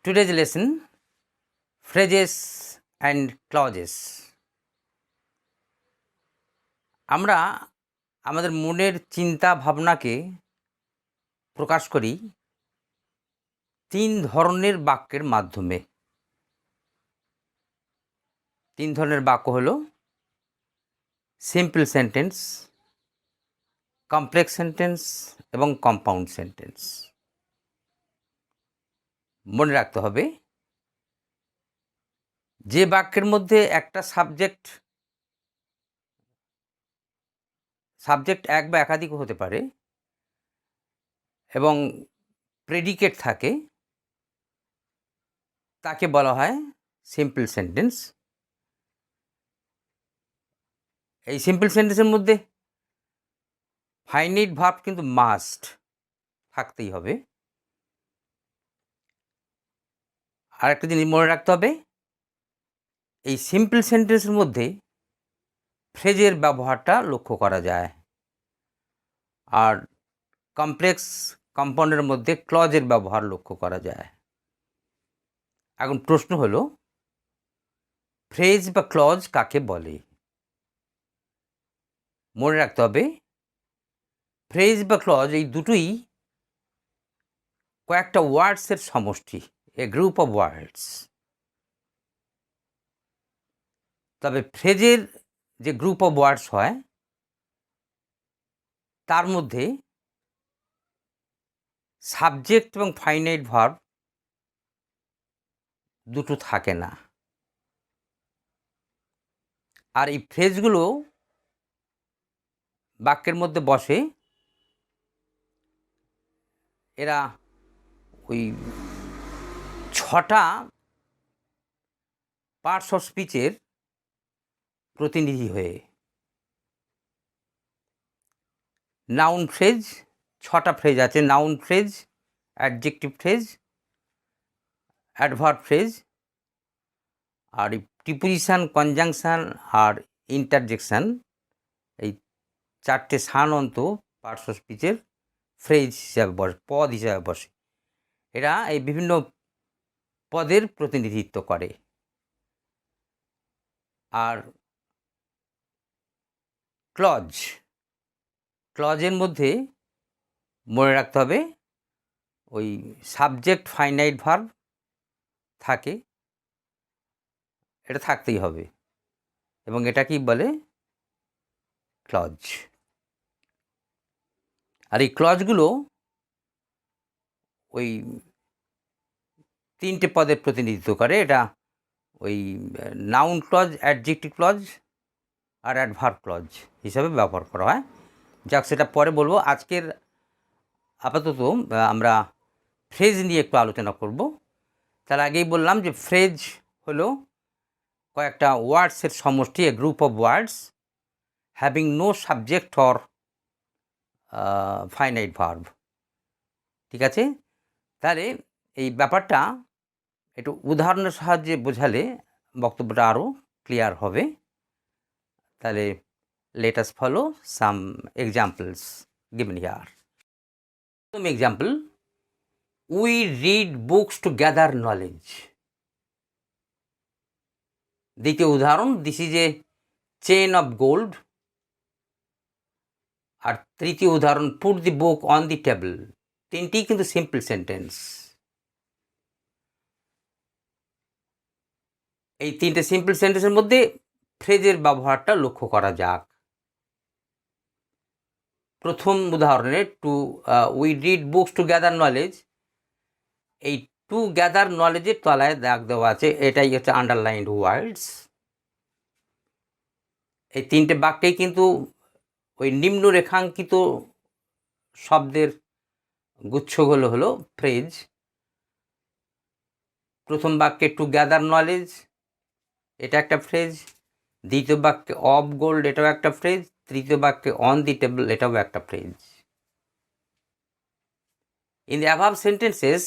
Today's lesson, phrases and clauses. আমরা আমাদের মনের চিন্তা ভাবনাকে প্রকাশ করি তিন ধরনের বাক্যের মাধ্যমে। তিন ধরনের বাক্য হলো সিম্পল সেন্টেন্স, কমপ্লেক্স সেন্টেন্স এবং কম্পাউন্ড সেন্টেন্স। মনে রাখতে হবে যে বাক্যের মধ্যে একটা সাবজেক্ট এক বা একাধিক হতে পারে এবং প্রেডিকেট থাকে তাকে বলা হয় সিম্পল সেন্টেন্স। এই সিম্পল সেন্টেন্সের মধ্যে ফাইনাইট ভার্ব কিন্তু মাস্ট থাকতেই হবে। আর একটা জিনিস মনে রাখতে হবে, এই সিম্পল সেন্টেন্সের মধ্যে ফ্রেজের ব্যবহারটা লক্ষ্য করা যায়, আর কমপ্লেক্স কম্পাউন্ডের মধ্যে ক্লজের ব্যবহার লক্ষ্য করা যায়। এখন প্রশ্ন হলো, ফ্রেজ বা ক্লজ কাকে বলে? মনে রাখতে হবে ফ্রেজ বা ক্লজ এই দুটোই কয়েকটা ওয়ার্ডসের সমষ্টি, এ গ্রুপ অফ ওয়ার্ডস। তবে ফ্রেজের যে গ্রুপ অফ ওয়ার্ডস হয় তার মধ্যে সাবজেক্ট এবং ফাইনাইট ভার্ব দুটো থাকে না। আর এই ফ্রেজগুলো বাক্যের মধ্যে বসে, এরা ওই 6টা পার্টস অফ স্পিচের প্রতিনিধি হয়ে। নাউন ফ্রেজ 6টা ফ্রেজ আছে, noun phrase, adjective phrase, adverb phrase, আর প্রিপোজিশন, কনজাংশন আর ইন্টারজেকশন, এই 4টে সাধারণত পার্টস অফ স্পিচের ফ্রেজ হিসাবে বসে, পদ হিসাবে বসে। এরা এই বিভিন্ন পদের প্রতিনিধিত্ব করে। আর ক্লজের মধ্যে মনে রাখতে হবে ওই সাবজেক্ট ফাইনাইট ভার্ব থাকে, এটা থাকতেই হবে, এবং এটা কি বলে? ক্লজ। আর এই ক্লজগুলো ওই 3টে পদের প্রতিনিধিত্ব করে। এটা ওই নাউন ক্লজ, অ্যাডজেক্টিভ ক্লজ আর অ্যাডভার্ব ক্লজ হিসাবে ব্যবহার করা হয়। যাক, সেটা পরে বলবো। আজকের আপাতত আমরা ফ্রেজ নিয়ে একটু আলোচনা করব। তার আগেই বললাম যে ফ্রেজ হলো কয়েকটা ওয়ার্ডসের সমষ্টি, a group of words having no subject or finite verb. ঠিক আছে? তাহলে এই ব্যাপারটা একটু উদাহরণের সাহায্যে বোঝালে বক্তব্যটা আরও ক্লিয়ার হবে। তাহলে let us follow some examples given here. Some example, we read books to gather knowledge. দ্বিতীয় উদাহরণ, this is a chain of gold. আর তৃতীয় উদাহরণ, put the book on the table. তিনটি কিন্তু সিম্পল সেন্টেন্স। এই তিনটে সিম্পল সেন্টেন্সের মধ্যে ফ্রেজের ব্যবহারটা লক্ষ্য করা যাক। প্রথম উদাহরণে we read books to gather knowledge, এই টু গ্যাদার নলেজের তলায় দাগ দেওয়া আছে, এটাই হচ্ছে আন্ডারলাইন্ড ওয়ার্ডস। এই তিনটে বাক্যেই কিন্তু ওই নিম্ন রেখাঙ্কিত শব্দের গুচ্ছগুলো হলো ফ্রেজ। প্রথম বাক্যে টু গ্যাদার নলেজ, এটা একটা ফ্রেজ। দ্বিতীয় বাক্যে অফ গোল্ড, এটাও একটা ফ্রেজ। তৃতীয় বাক্যে অন দি টেবল, এটাও একটা phrase. In the above sentences,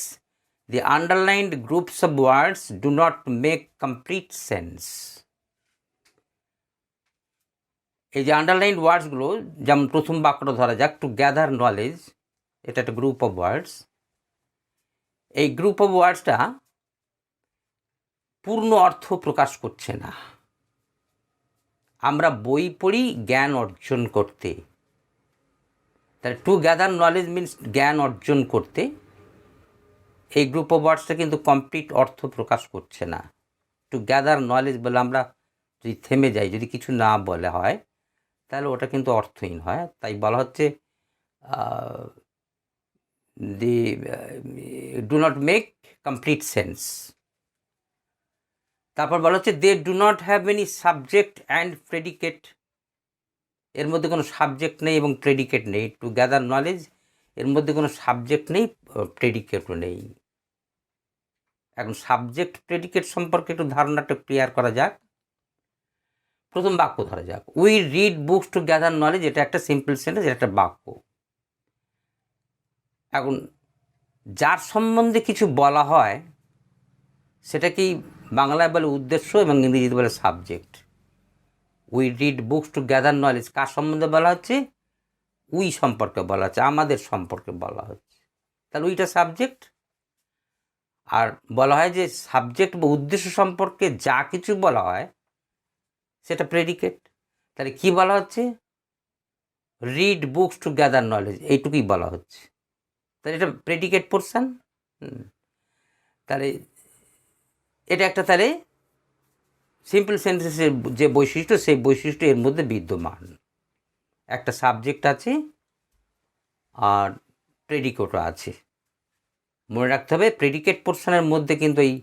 the underlined groups of words do not make complete sense. এই যে আন্ডারলাইন্ড ওয়ার্ডসগুলো, যেমন প্রথম বাক্যটা ধরা যাক, টু গ্যাদার নলেজ, এটা একটা গ্রুপ অফ ওয়ার্ডস। এই গ্রুপ অফ ওয়ার্ডসটা পূর্ণ অর্থ প্রকাশ করছে না। আমরা বই পড়ি জ্ঞান অর্জন করতে, তাহলে টু গ্যাদার নলেজ মিনস জ্ঞান অর্জন করতে। এই গ্রুপ অফ ওয়ার্ডসটা কিন্তু কমপ্লিট অর্থ প্রকাশ করছে না। টু গ্যাদার নলেজ বলে আমরা যদি থেমে যাই, যদি কিছু না বলা হয়, তাহলে ওটা কিন্তু অর্থহীন হয়। তাই বলা হচ্ছে they do not make complete sense. তারপর বলা হচ্ছে they do not have any subject and predicate. এর মধ্যে কোনো সাবজেক্ট নেই এবং প্রেডিকেট নেই। টু গ্যাদার নলেজ এর মধ্যে কোনো সাবজেক্ট নেই, প্রেডিকেটও নেই। এখন সাবজেক্ট প্রেডিকেট সম্পর্কে একটু ধারণাটা ক্লিয়ার করা যাক। প্রথম বাক্য ধরা যাক, we read books to gather knowledge. এটা একটা সিম্পল সেন্টেন্স, এটা একটা বাক্য। এখন যার সম্বন্ধে কিছু বলা হয় সেটাকেই বাংলায় বলে উদ্দেশ্য এবং ইংরেজিতে বলে subject. We read books to gather knowledge কার সম্বন্ধে বলা হচ্ছে? উই সম্পর্কে বলা হচ্ছে, আমাদের সম্পর্কে বলা হচ্ছে। তাহলে উইটা সাবজেক্ট। আর বলা হয় যে সাবজেক্ট বা উদ্দেশ্য সম্পর্কে যা কিছু বলা হয় সেটা প্রেডিকেট। তাহলে কি বলা হচ্ছে? Read books to gather knowledge, এইটুকুই বলা হচ্ছে। তাহলে এটা প্রেডিকেট পোর্শন। তাহলে এটা একটা, তাহলে সিম্পল সেন্টেন্সের যে বৈশিষ্ট্য, সেই বৈশিষ্ট্য এর মধ্যে বিদ্যমান। একটা সাবজেক্ট আছে আর প্রেডিকেটও আছে। মনে রাখতে হবে প্রেডিকেট পোর্শনের মধ্যে কিন্তু এই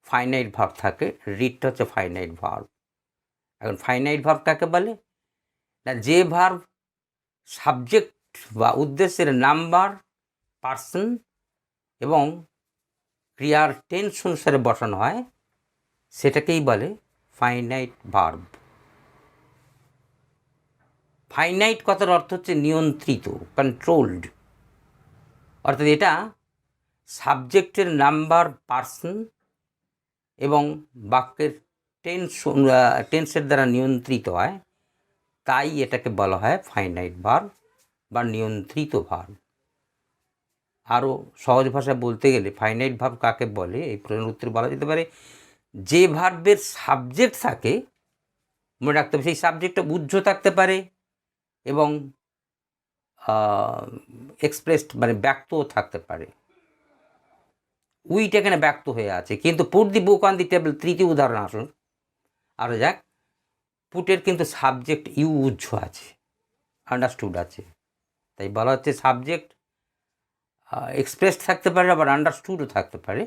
ফাইনাইট ভার্ব থাকে। রিডটা হচ্ছে ফাইনাইট ভার্ব। এখন ফাইনাইট ভার্ব কাকে বলে? না, যে ভার্ব সাবজেক্ট বা উদ্দেশ্যের নাম্বার, পার্সন এবং ক্রিয়ার টেন্স অনুসারে বসানো হয়, সেটাকেই বলে ফাইনাইট ভার্ব। ফাইনাইট কথার অর্থ হচ্ছে নিয়ন্ত্রিত, কন্ট্রোলড। অর্থাৎ এটা সাবজেক্টের নাম্বার, পার্সন এবং বাক্যের টেন্সের দ্বারা নিয়ন্ত্রিত হয়। তাই এটাকে বলা হয় ফাইনাইট ভার্ব বা নিয়ন্ত্রিত ভার্ব। আরও সহজ ভাষায় বলতে গেলে ফাইনাইট ভার্ব কাকে বলে, এই প্রশ্নের উত্তরে বলা যেতে পারে যে ভার্বের সাবজেক্ট থাকে, মনে রাখতে হবে সেই সাবজেক্টটা উহ্য থাকতে পারে এবং এক্সপ্রেসড মানে ব্যক্তও থাকতে পারে। উইটা এখানে ব্যক্ত হয়ে আছে, কিন্তু put the book on the table, তৃতীয় উদাহরণ আসুন আরও যাক। পুটের কিন্তু সাবজেক্ট ইউ উহ্য আছে, আন্ডারস্টুড আছে। তাই বলা হচ্ছে সাবজেক্ট এক্সপ্রেসড থাকতে পারে, আবার আন্ডারস্টুডও থাকতে পারে।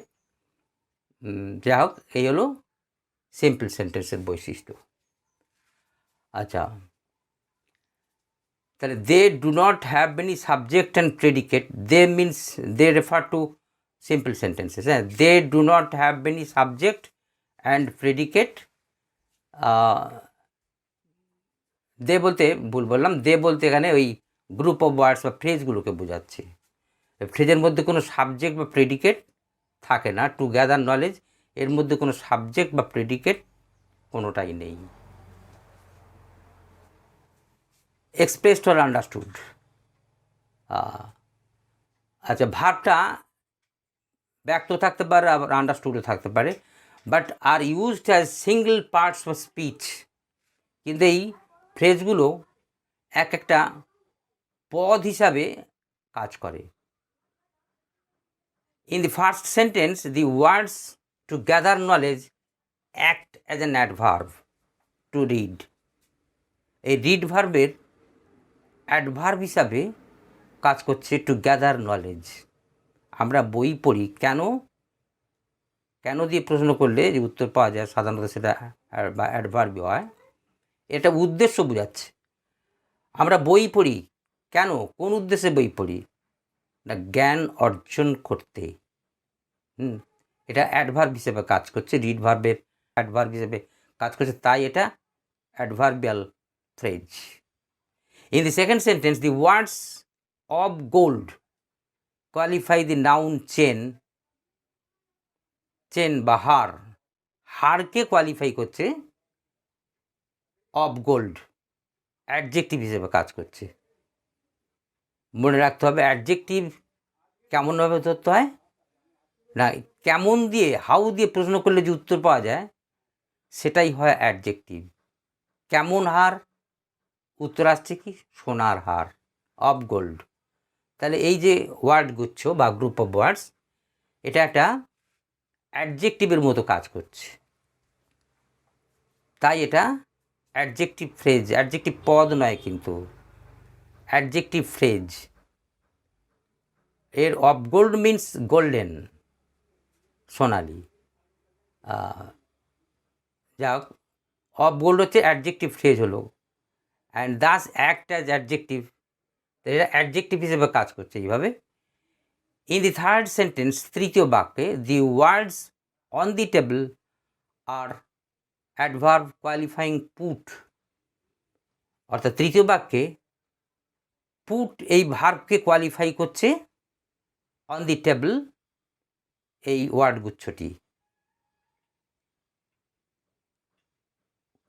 যাই হোক, এই হলো সিম্পল সেন্টেন্সের বৈশিষ্ট্য। আচ্ছা, তাহলে they do not have any subject and predicate. They means they refer to simple sentences. হ্যাঁ, they do not have any subject and predicate. They বলতে ভুল বললাম, দে বলতে এখানে ওই গ্রুপ অফ ওয়ার্ডস বা ফ্রেজগুলোকে বোঝাচ্ছে। ফ্রেজের মধ্যে কোনো সাবজেক্ট বা প্রেডিকেট থাকে না। টু গ্যাদার নলেজ এর মধ্যে কোনো সাবজেক্ট বা প্রেডিকেট কোনোটাই নেই। Expressed or understood. আচ্ছা, ভার্বটা ব্যক্ত থাকতে পারে, আবার আন্ডারস্টুডও থাকতে পারে, but are used as single parts of speech. কিন্তু এই ফ্রেজগুলো এক একটা পদ হিসাবে কাজ করে। In the first sentence the words two gather knowledge act as an adverb to read. এই রিড ভার্বের অ্যাডভার্ব হিসাবে কাজ করছে টু গ্যাদার নলেজ। আমরা বই পড়ি কেন, কেন দিয়ে প্রশ্ন করলে যে উত্তর পাওয়া যায় সাধারণত সেটা অ্যাডভার্বই হয়। এটা উদ্দেশ্য বোঝাচ্ছে। আমরা বই পড়ি কেন, কোন উদ্দেশ্যে বই পড়ি? না, জ্ঞান অর্জন করতে। এটা অ্যাডভার্ব হিসেবে কাজ করছে, রিড ভার্বের অ্যাডভার্ব হিসেবে কাজ করছে, তাই এটা adverbial phrase. In the second sentence the words of gold qualify the noun chain. Chain বা হার, হারকে কোয়ালিফাই করছে অফ গোল্ড, অ্যাডজেক্টিভ হিসেবে কাজ করছে। মনে রাখতে হবে অ্যাডজেক্টিভ কেমনভাবে ধরতে হয়? না, কেমন দিয়ে, হাউ দিয়ে প্রশ্ন করলে যে উত্তর পাওয়া যায় সেটাই হয় অ্যাডজেক্টিভ। কেমন হার, উত্তর আসছে কি সোনার হার, অফ গোল্ড। তাহলে এই যে ওয়ার্ড গুচ্ছ বা গ্রুপ অফ ওয়ার্ডস, এটা একটা অ্যাডজেক্টিভের মতো কাজ করছে, তাই এটা অ্যাডজেক্টিভ ফ্রেজ। অ্যাডজেক্টিভ পদ নয় কিন্তু, অ্যাডজেক্টিভ ফ্রেজ। এর অফ গোল্ড মিন্স গোল্ডেন, সোনালি। যাক, অফ গোল্ড হচ্ছে অ্যাডজেক্টিভ ফ্রেজ হলো, and thus act as adjective. এরা অ্যাডজেক্টিভ হিসেবে কাজ করছে এইভাবে। ইন দি থার্ড সেন্টেন্স, তৃতীয় বাক্যে, the words on the table are adverb qualifying put. অর্থাৎ তৃতীয় বাক্যে পুট এই ভার্বকে কোয়ালিফাই করছে অন দি টেবল এই ওয়ার্ড গুচ্ছটি।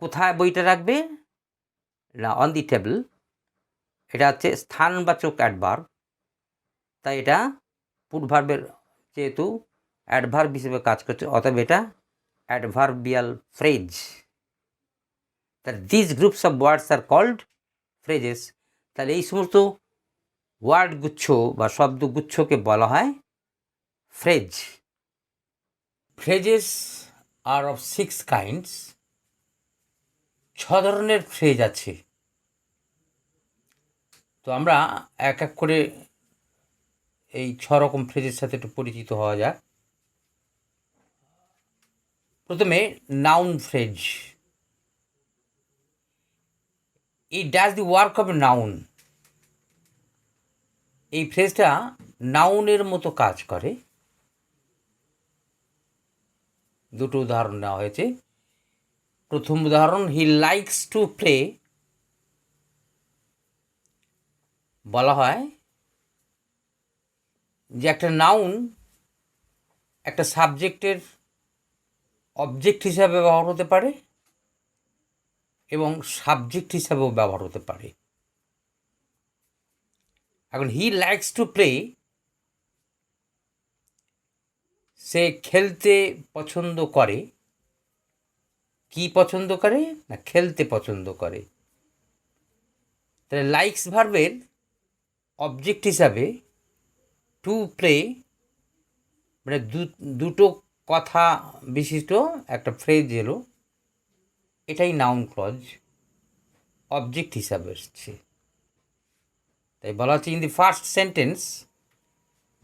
কোথায় বইটা রাখবে না, অন দি টেবল। এটা হচ্ছে স্থানবাচক অ্যাডভার্ব, তাই এটা পুট ভার্বের যেহেতু অ্যাডভার্ব হিসেবে কাজ করছে, অতএব এটা adverbial phrase. that these groups of words are called phrases। তাহলে এই সমস্ত ওয়ার্ড গুচ্ছ বা শব্দগুচ্ছকে বলা হয় phrase. Phrases are of 6 kinds। 6 ধরনের ফ্রেজ আছে। তো আমরা এক এক করে এই 6 রকম ফ্রেজের সাথে একটু পরিচিত হওয়া যাক। প্রথমে noun phrase. It does the work of a noun. এই ফ্রেজটা নাউনের মতো কাজ করে। দুটো উদাহরণ নেওয়া হয়েছে। প্রথম উদাহরণ, হি লাইকস টু প্লে। বলা হয় যে একটা নাউন একটা সাবজেক্টের অবজেক্ট হিসাবে ব্যবহার হতে পারে এবং সাবজেক্ট হিসাবেও ব্যবহার হতে পারে। এখন হি লাইকস টু প্লে, সে খেলতে পছন্দ করে। কি পছন্দ করে না, খেলতে পছন্দ করে। তাহলে লাইকস ভার্বের অবজেক্ট হিসাবে টু প্লে, মানে দুটো কথা বিশিষ্ট একটা ফ্রেজ এলো, এটাই নাউন ক্লজ, অবজেক্ট হিসাবে এসছে। তাই বলা হচ্ছে in the first sentence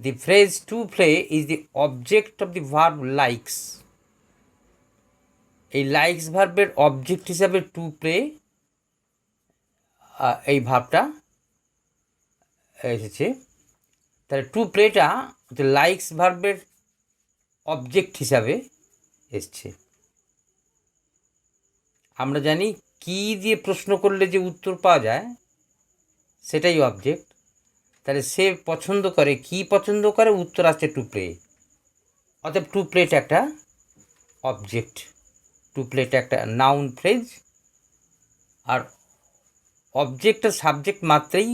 the phrase to play is the object of the verb likes. এই লাইকস ভার্বের অবজেক্ট হিসাবে টু প্লে এই ভার্বটা এসেছে। তাহলে টু প্লেটা লাইকস ভার্বের অবজেক্ট হিসাবে এসছে। আমরা জানি কি দিয়ে প্রশ্ন করলে যে উত্তর পাওয়া যায় সেটাই অবজেক্ট। তাহলে সে পছন্দ করে, কি পছন্দ করে, উত্তর আসছে টু প্লে। অতএব টু প্লেটা একটা অবজেক্ট, টু প্লেটা একটা নাউন ফ্রেজ। আর অবজেক্ট আর সাবজেক্ট মাত্রেই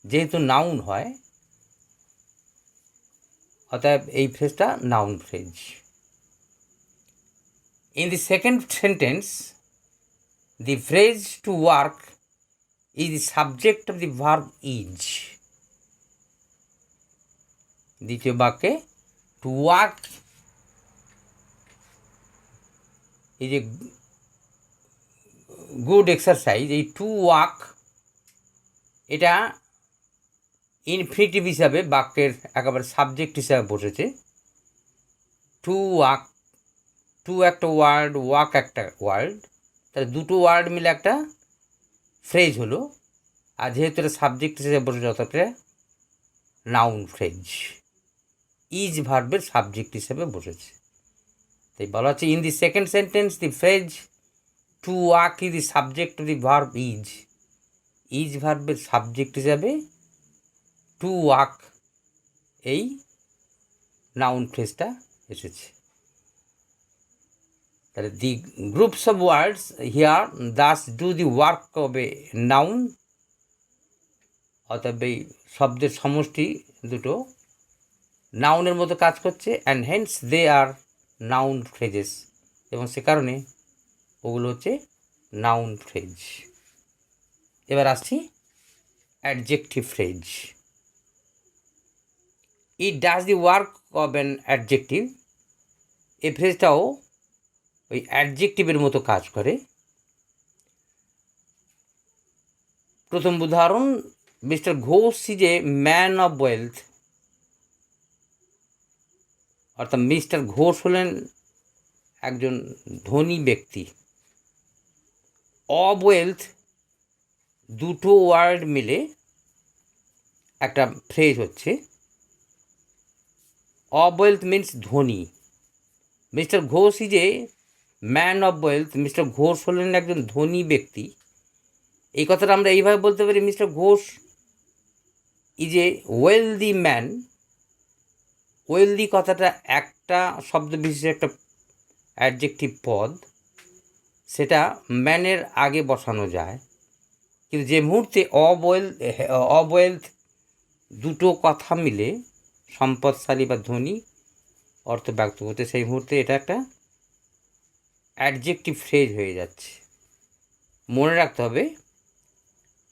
যেহেতু নাউন হয়, অতএব এই ফ্রেজটা noun phrase. In the second sentence the phrase to work is the subject of the verb is. দ্বিতীয় বাক্যে to work is a good exercise. এই টু ওয়ার্ক এটা ইনফিনিটিভ হিসাবে বাক্যের একেবারে সাবজেক্ট হিসাবে বসেছে। টু ওয়ার্ক, টু একটা ওয়ার্ড, ওয়ার্ক একটা ওয়ার্ড, তাহলে দুটো ওয়ার্ড মিলে একটা ফ্রেজ হলো। আর যেহেতু এটা সাবজেক্ট হিসেবে বসেছে, অর্থাৎ নাউন ফ্রেজ, ইজ ভার্বের সাবজেক্ট হিসেবে বসেছে। তাই বলা হচ্ছে in the second sentence the phrase to work is the subject of the verb is. Is ভার্বের সাবজেক্ট হিসাবে টু ওয়ার্ক এই নাউন ফ্রেজটা এসেছে। তাহলে the groups of words here thus do the work of a noun. অতএব এই শব্দের সমষ্টি দুটো নাউনের মতো কাজ করছে, and hence they are noun phrases, এবং সে কারণে ওগুলো হচ্ছে নাউন ফ্রেজ। এবার আসছি adjective phrase. It does the work of an adjective. এই ফ্রেজটাও ওই অ্যাডজেক্টিভের মতো কাজ করে। প্রথম উদাহরণ, mister Ghosh is a man of wealth. অর্থাৎ মিস্টার ঘোষ হলেন একজন ধনী ব্যক্তি। অফ ওয়েলথ দুটো ওয়ার্ড মিলে একটা ফ্রেজ হচ্ছে। অফ ওয়েলথ মিন্স ধনী, mister Ghosh is a man of wealth, mister Ghosh হলেন একজন ধনী ব্যক্তি। এই কথাটা আমরা এইভাবে বলতে পারি, mister Ghosh is a wealthy man. Wealthy কথাটা একটা শব্দ বিশেষ একটা অ্যাডজেক্টিভ পদ, সেটা ম্যানের আগে বসানো যায়। কিন্তু যে মুহূর্তে অবওয়েলথ দুটো কথা মিলে সম্পদশালী বা ধনী অর্থ ব্যক্ত করতে, সেই মুহূর্তে এটা একটা অ্যাডজেক্টিভ ফ্রেজ হয়ে যাচ্ছে। মনে রাখতে হবে,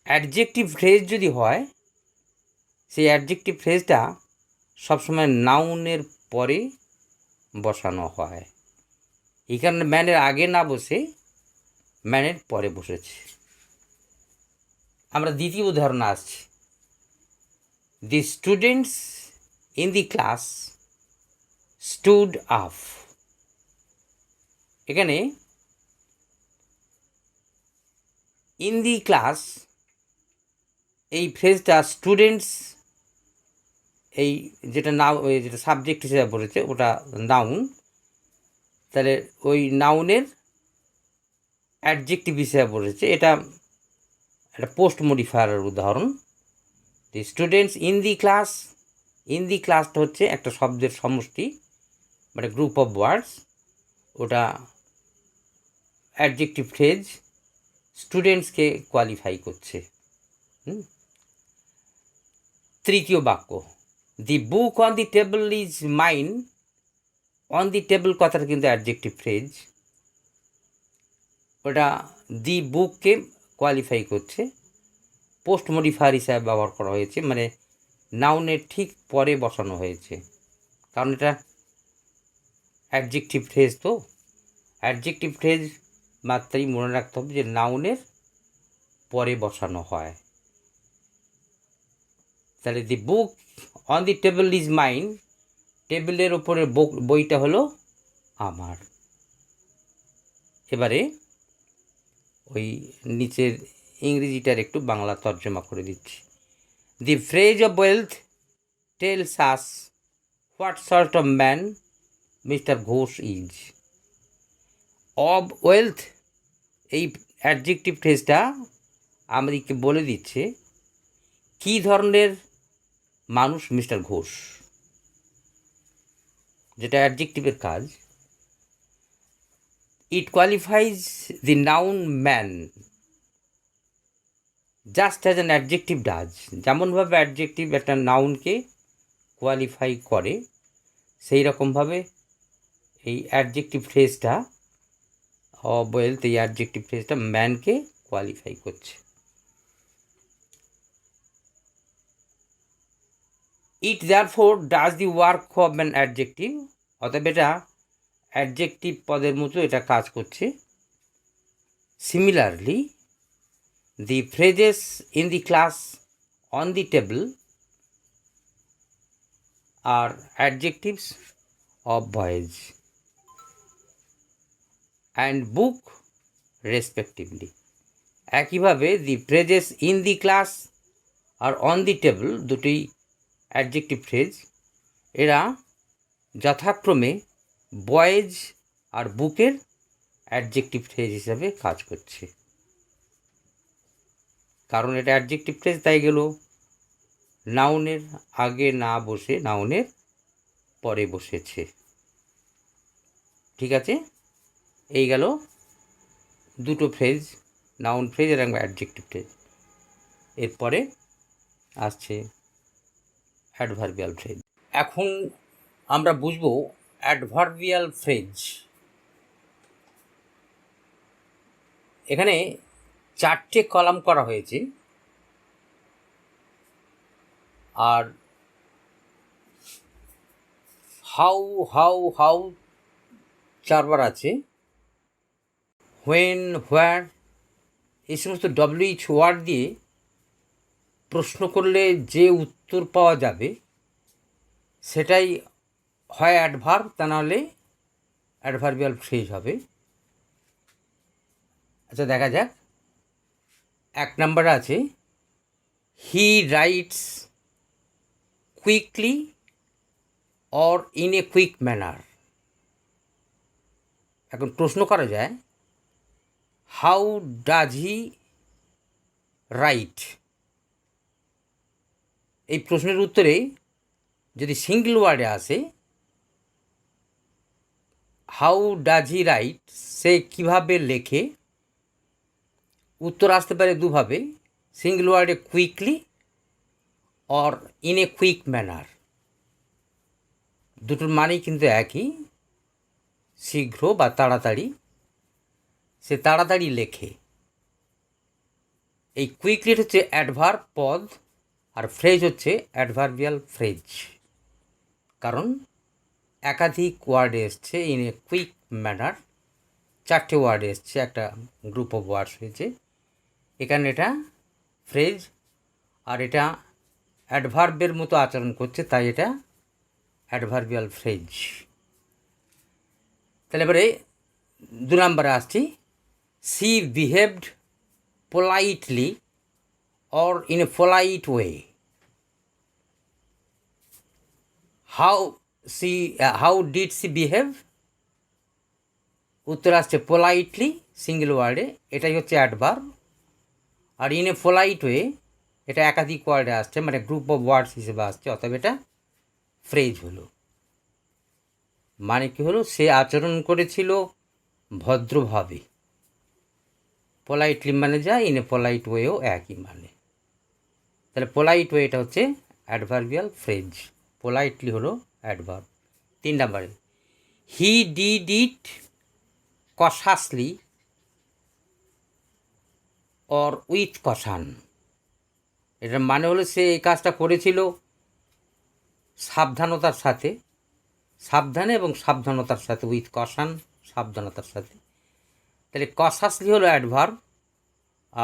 অ্যাডজেক্টিভ ফ্রেজ যদি হয়, সেই অ্যাডজেক্টিভ ফ্রেজটা সবসময় নাউনের পরে বসানো হয়। এই কারণে ম্যানের আগে না বসে ম্যানের পরে বসেছে। আমরা দ্বিতীয় উদাহরণে আসছি। The students in the class stood up. এখানে ইন দি ক্লাস এই ফ্রেজটা স্টুডেন্টস, এই যেটা যেটা সাবজেক্ট হিসেবে বলেছে ওটা নাউন, তাহলে ওই নাউনের অ্যাডজেক্টিভ হিসেবে বলেছে। এটা একটা পোস্ট মডিফায়ারের উদাহরণ। The students in the class, in the ক্লাসটা হচ্ছে একটা শব্দের সমষ্টি, মানে গ্রুপ অফ ওয়ার্ডস। ওটা অ্যাডজেক্টিভ ফ্রেজ স্টুডেন্টসকে কোয়ালিফাই করছে। তৃতীয় বাক্য, the book on the table is mine. On the table কথাটা কিন্তু অ্যাডজেক্টিভ ফ্রেজ, ওটা দি বুককে কোয়ালিফাই করছে। পোস্ট মডিফায়ার হিসাবে ব্যবহার করা হয়েছে, মানে নাউনের ঠিক পরে বসানো হয়েছে, কারণ এটা অ্যাডজেক্টিভ ফ্রেজ। তো অ্যাডজেক্টিভ ফ্রেজ মাত্রাই মনে রাখতে হবে যে নাউনের পরে বসানো হয়। তাহলে the book on the table is mine, টেবিলের ওপরে বইটা হলো আমার। এবারে ওই নিচের ইংরেজিটার একটু বাংলা তর্জমা করে দিচ্ছি। The phrase of wealth tells us what sort of man mister Ghosh is. Of wealth এই অ্যাডজেক্টিভ ফ্রেজটা আমাদেরকে বলে দিচ্ছে কী ধরনের মানুষ মিস্টার ঘোষ, যেটা অ্যাডজেক্টিভের কাজ। It qualifies the noun man just as an adjective does. যেমনভাবে অ্যাডজেক্টিভ একটা নাউনকে কোয়ালিফাই করে, সেই রকমভাবে এই অ্যাডজেক্টিভ ফ্রেজটা অব ওয়েলথ, এই অ্যাডজেক্টিভ ফ্রেজটা ম্যানকে কোয়ালিফাই করছে। It therefore does the work of an adjective. অতএব এটা অ্যাডজেক্টিভ পদের মতো এটা কাজ করছে। Similarly the phrases in the class, on the table are adjectives of voice and book respectively. একইভাবে the phrases in the class আর on the table দুটি অ্যাডজেক্টিভ ফ্রেজ, এরা যথাক্রমে বয়েজ আর বুকের অ্যাডজেক্টিভ ফ্রেজ হিসাবে কাজ করছে। কারণ এটা অ্যাডজেক্টিভ ফ্রেজ, তাই গেল নাউনের আগে না বসে নাউনের পরে বসেছে। ঠিক আছে, এই গেল দুটো ফ্রেজ, নাউন ফ্রেজ এবং অ্যাডজেক্টিভ ফ্রেজ। এরপরে আসছে অ্যাডভার্বিয়াল ফ্রেজ। এখন আমরা বুঝব অ্যাডভার্বিয়াল ফ্রেজ। এখানে 4টে কলাম করা হয়েছে, আর হাউ হাউ হাউ 4বার আছে, হোয়েন, হোয়ার, এই সমস্ত WH ওয়ার্ড দিয়ে প্রশ্ন করলে যে উত্তর পাওয়া যাবে সেটাই হয় অ্যাডভার্ব, তা নাহলে অ্যাডভার্বিয়াল ফ্রেজ হবে। আচ্ছা, দেখা যাক। 1 নম্বরে আছে he writes quickly or in a quick manner. এখন প্রশ্ন করা যায়, হাউ ডাজ হি রাইট? এই প্রশ্নের উত্তরে যদি সিঙ্গল ওয়ার্ডে আসে হাউ ডাজ হি রাইট, সে কীভাবে লেখে, উত্তর আসতে পারে দুভাবে, সিঙ্গল ওয়ার্ডে quickly or in a quick manner. দুটোর মানেই কিন্তু একই, শীঘ্র বা তাড়াতাড়ি, সে তাড়াতাড়ি লেখে। এই কুইকলি হচ্ছে অ্যাডভার্ব পদ, আর ফ্রেজ হচ্ছে অ্যাডভার্বিয়াল ফ্রেজ, কারণ একাধিক ওয়ার্ড এসছে ইন এ কুইক ম্যানার। 4টে ওয়ার্ড এসছে, একটা গ্রুপ অফ ওয়ার্ডস হয়েছে এখানে। এটা ফ্রেজ, আর এটা অ্যাডভার্বের মতো আচরণ করছে, তাই এটা অ্যাডভার্বিয়াল ফ্রেজ। তাহলে এবারে 2 নম্বরে আসছি, she behaved politely or in a polite way. How did she behave, উত্তর আসছে পোলাইটলি, সিঙ্গল ওয়ার্ডে, এটাই হচ্ছে অ্যাডভার্ব। আর ইন এ পোলাইট ওয়ে, এটা একাধিক ওয়ার্ডে আসছে, মানে গ্রুপ অফ ওয়ার্ডস হিসেবে আসছে, অতএব এটা ফ্রেজ হলো। মানে কি হলো, সে আচরণ করেছিল ভদ্রভাবে। পোলাইটলি মানে যা, ইন এ পোলাইট ওয়েও একই মানে। তাহলে পোলাইট ওয়ে এটা হচ্ছে অ্যাডভার্বিয়াল ফ্রেজ, পোলাইটলি হলো অ্যাডভার্ব। 3 নম্বরে he did it cautiously or with caution. এটার মানে হলো সে এই কাজটা করেছিল সাবধানতার সাথে, সাবধানে এবং সাবধানতার সাথে, উইথ কশান, সাবধানতার সাথে। তাহলে কশাসলি হলো অ্যাডভার্ব,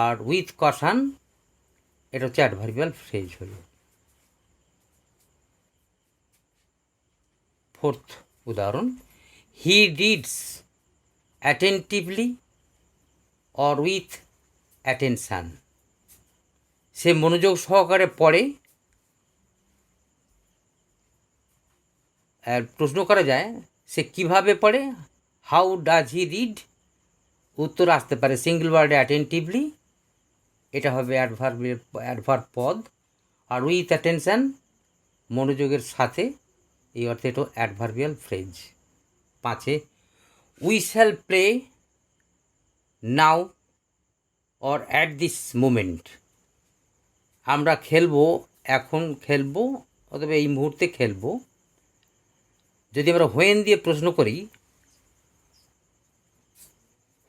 আর উইথ কশান এটা হচ্ছে অ্যাডভার্বিয়াল ফ্রেজ হলো। 4th উদাহরণ, he reads attentively or with attention. সে মনোযোগ সহকারে পড়ে। প্রশ্ন করা যায় সে কিভাবে পড়ে, হাউ ডাজ হি রিড, উত্তর আসতে পারে সিঙ্গল ওয়ার্ডে অ্যাটেন্টিভলি, এটা হবে অ্যাডভার্ব পদ, আর উইথ অ্যাটেনশান মনোযোগের সাথে, এই অর্থে এটা adverbial phrase. 5, we shall play now or at this moment. আমরা খেলবো, এখন খেলবো, অথবা এই মুহূর্তে খেলবো। যদি আমরা হোয়েন দিয়ে প্রশ্ন করি,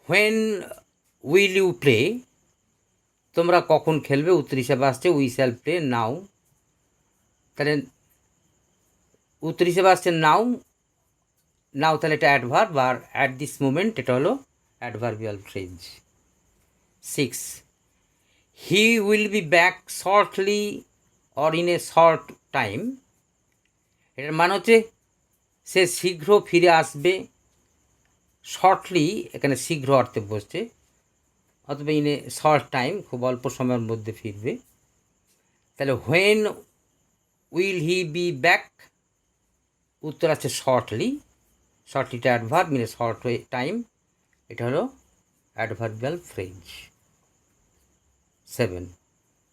হোয়েন উইল ইউ প্লে, তোমরা কখন খেলবে, উত্তর হিসাবে আসছে উই শ্যাল প্লে নাও। তাহলে উত্তর হিসেবে আসছে নাও, নাও তাহলে এটা অ্যাডভার্ব, আর অ্যাট দিস মোমেন্ট এটা হলো adverbial phrase. 6, he will be back shortly or in a short time. এটার মানে হচ্ছে সে শীঘ্র ফিরে আসবে। শর্টলি এখানে শীঘ্র অর্থে বসছে, অথবা ইন এ শর্ট টাইম, খুব অল্প সময়ের মধ্যে ফিরবে। তাহলে when will he be back, উত্তর আছে শর্টলি, শর্টলিটা adverb, in a short time, এটা হলো adverbial phrase. 7,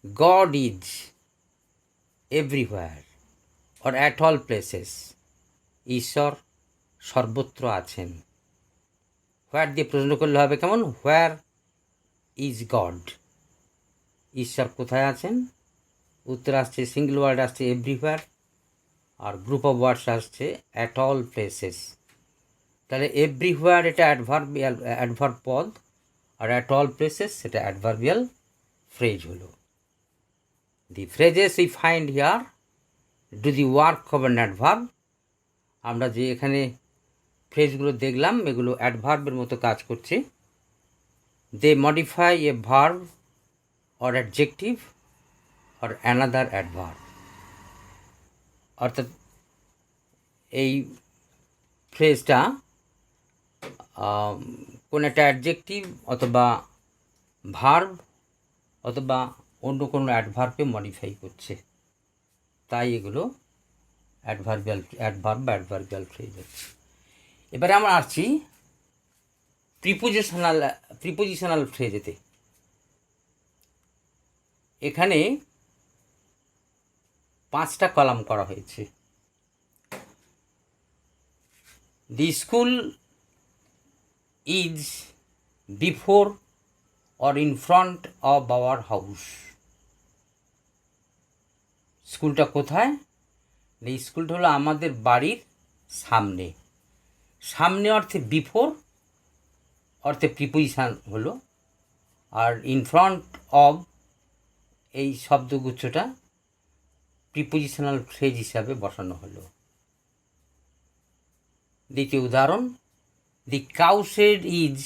God is everywhere or at all places. ঈশ্বর সর্বত্র আছেন। হোয়ার দিয়ে প্রশ্ন করলে হবে কেমন, হোয়ার ইজ গড, ঈশ্বর কোথায় আছেন, উত্তর আসছে সিঙ্গল ওয়ার্ড আসছে এভরিহোয়ার, আর গ্রুপ অফ ওয়ার্ডস আসছে অ্যাট অল প্লেসেস। তাহলে এভরিহোয়ার এটা অ্যাডভার্ব পদ, আর অ্যাট অল প্লেসেস সেটা অ্যাডভার্বিয়াল ফ্রেজ হলো। The phrases we find here do the work of an adverb. আমরা যে এখানে ফ্রেজগুলো দেখলাম এগুলো অ্যাডভার্বের মতো কাজ করছে। They modify a verb or adjective or another adverb. অর্থাৎ এই ফ্রেজটা কোনো একটা অ্যাডজেক্টিভ অথবা ভার্ব অথবা অন্য কোনো অ্যাডভার্বকে মডিফাই করছে, তাই এগুলো অ্যাডভার্ব বা অ্যাডভার্বিয়াল ফ্রেজ হচ্ছে। এবারে আমরা আসছি প্রিপোজিশনাল ফ্রেজেতে। এখানে 5টা কলাম করা হয়েছে। The school is before or in front of our house. স্কুলটা কোথায়? এই স্কুলটা হলো আমাদের বাড়ির সামনে। সামনে অর্থে বিফোর অর্থে প্রিপোজিশান হলো, আর ইন ফ্রন্ট অফ এই শব্দগুচ্ছটা প্রিপোজিশনাল ফ্রেজ হিসাবে বসানো হলো। দ্বিতীয় উদাহরণ, the cowshed is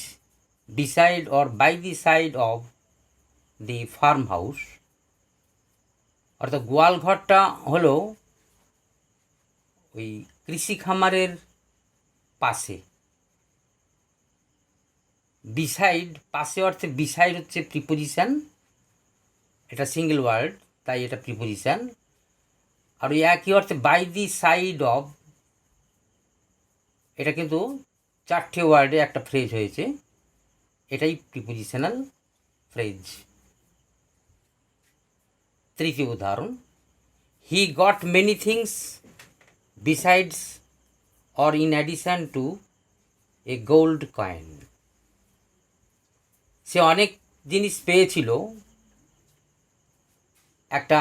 beside or by the side of the farmhouse. অর্থাৎ গোয়াল ঘরটা হলো ওই কৃষি খামারের পাশে। বিসাইড পাশে অর্থে বিসাইড হচ্ছে প্রিপোজিশান, এটা সিঙ্গেল ওয়ার্ড তাই এটা প্রিপোজিশান। আর ওই একই অর্থে বাই দি সাইড অফ, এটা কিন্তু 4টে ওয়ার্ডে একটা ফ্রেজ হয়েছে, এটাই প্রিপোজিশনাল ফ্রেজ। তৃতীয় উদাহরণ, he got many things besides or in addition to a gold coin. সে অনেক জিনিস পেয়েছিল একটা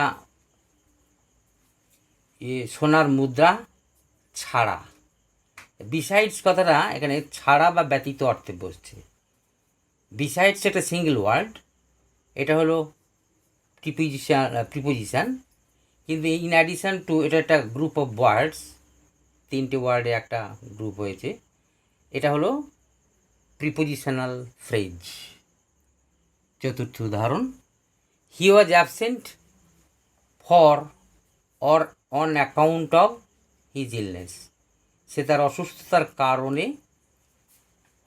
সোনার মুদ্রা ছাড়া। বিসাইডস কথাটা এখানে ছাড়া বা ব্যতীত অর্থে বসছে। বিসাইডস একটা সিঙ্গেল ওয়ার্ড, এটা হলো প্রিপোজিশান, কিন্তু ইন অ্যাডিশান টু এটা একটা গ্রুপ অফ ওয়ার্ডস, 3টে ওয়ার্ডে একটা গ্রুপ হয়েছে, এটা হলো প্রিপোজিশনাল ফ্রেজ। চতুর্থ উদাহরণ, he was absent for or on account of his illness. সে তার অসুস্থতার কারণে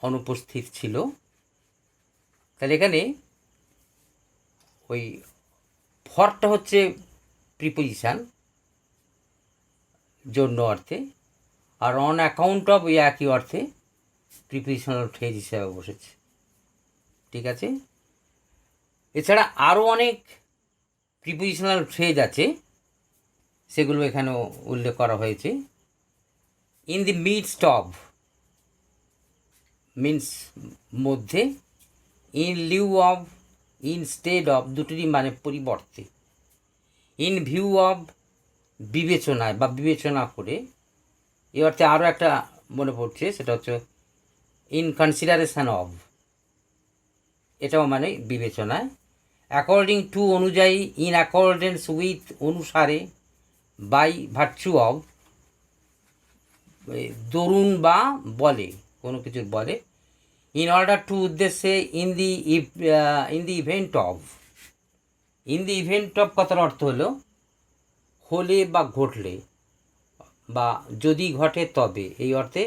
অনুপস্থিত ছিল। তাহলে এখানে ওই ফরটা হচ্ছে প্রিপোজিশান জন্য অর্থে, আর অন অ্যাকাউন্ট অফ ওই একই অর্থে প্রিপোজিশনাল ফ্রেজ হিসাবে বসেছে। ঠিক আছে, এছাড়া আরও অনেক প্রিপোজিশনাল ফ্রেজ আছে, সেগুলো এখানেও উল্লেখ করা হয়েছে। In the midst of means মধ্যে, in lieu of, instead of দুটোরই মানে পরিবর্তে। ইন ভিউ অফ বিবেচনায় বা বিবেচনা করে, এই অর্থে আরও একটা মনে পড়ছে, সেটা হচ্ছে ইন কনসিডারেশান অফ, এটাও মানে বিবেচনায়। অ্যাকর্ডিং টু অনুযায়ী, ইন অ্যাকর্ডেন্স উইথ অনুসারে, বাই ভার্চু অফ দরুন বা বলে, কোনো কিছুর বলে। ইন অর্ডার টু উদ্দেশ্যে, in the event of. In the event of কথার অর্থ হলো হলে বা ঘটলে বা যদি ঘটে তবে, এই অর্থে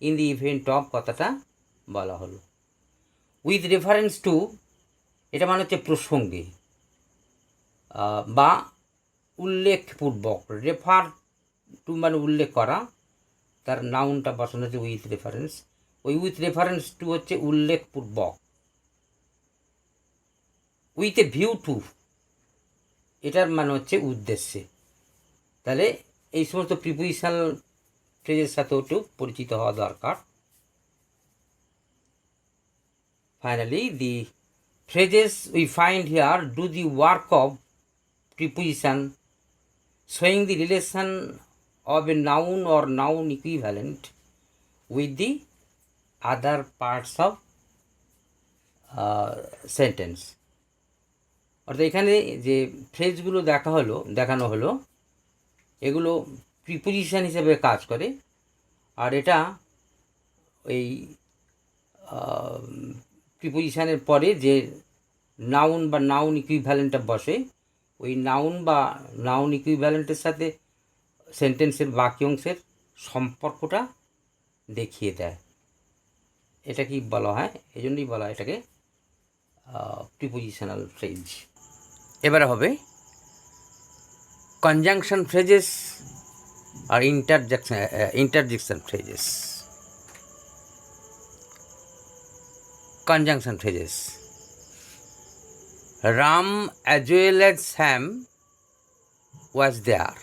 ইন দি ইভেন্ট অফ কথাটা বলা হলো। উইথ রেফারেন্স টু, এটা মানে হচ্ছে প্রসঙ্গে বা উল্লেখপূর্বক। রেফার টু মানে উল্লেখ করা, তার নাউনটা বসানো হচ্ছে উইথ রেফারেন্স। ওই উইথ রেফারেন্স টু হচ্ছে উল্লেখপূর্বক। উইথ এ ভিউ টু, এটার মানে হচ্ছে উদ্দেশ্যে। তাহলে এই সমস্ত প্রিপোজিশনাল ফ্রেজের সাথেও একটু পরিচিত হওয়া দরকার। Finally, the phrases we find here do the work of preposition, showing the relation of a noun or noun equivalent with the other parts of sentence. অর্থাৎ এখানে যে ফ্রেজগুলো দেখানো হলো এগুলো প্রিপোজিশন হিসেবে কাজ করে, আর এটা এই প্রিপোজিশনের পরে যে নাউন বা নাউন ইকুইভ্যালেন্টটা বসে, ওই নাউন বা নাউন ইকুইভ্যালেন্টের সাথে সেন্টেন্সের বাকি অংশের সম্পর্কটা দেখিয়ে দেয়। এটা কি বলা হয়, এই জন্যই বলা হয় এটাকে প্রিপোজিশনাল ফ্রেজ। এবারে হবে কনজাংশন ফ্রেজেস আর interjection phrases. Conjunction phrases: Ram as well as Sam was there.